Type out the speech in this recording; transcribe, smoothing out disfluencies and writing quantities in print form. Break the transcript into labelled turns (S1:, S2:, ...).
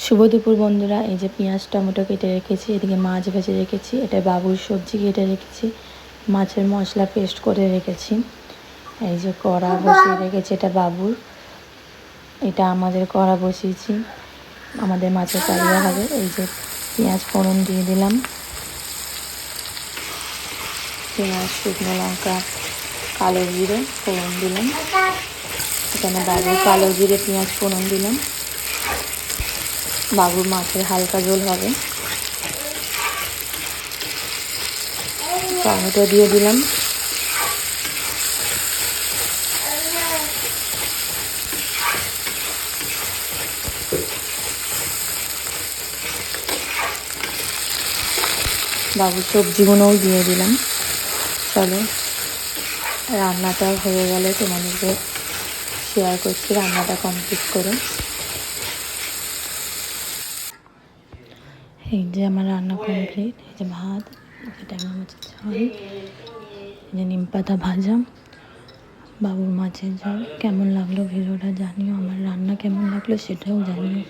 S1: শুভ দুপুর বন্ধুরা। এই যে পেঁয়াজ টমেটো কেটে রেখেছি, এদিকে মাছ ভেজে রেখেছি, এটা বাবুর সবজি কেটে রেখেছি, মাছের মশলা পেস্ট করে রেখেছি। এই যে কড়া বসিয়ে রেখেছি, এটা বাবুর, এটা আমাদের কড়া বসিয়েছি, আমাদের মাছের কালিয়া হবে। এই যে পেঁয়াজ ফোড়ন দিয়ে দিলাম, পেঁয়াজ শুকনো লঙ্কা কালো জিরে ফোড়ন দিলাম, এখানে বাবুর কালো জিরে পেঁয়াজ ফোড়ন দিলাম, বাবুর মাছের হালকা ঝোল হবে। টমেটো দিয়ে দিলাম, বাবুর সবজিগুলোও দিয়ে দিলাম। চলো রান্নাটা হয়ে গেলে তোমাদেরকে শেয়ার করছি রান্নাটা কমপ্লিট করে। এই যে আমার রান্না কমপ্লিট, এই যে ভাত, ট্যাংরা মাছের ঝাল, এই যে নিম পাতা ভাজা, বাবুর মাছের ঝাল। কেমন লাগলো ভিডিওটা জানিও, আমার রান্না কেমন লাগলো সেটাও জানিও।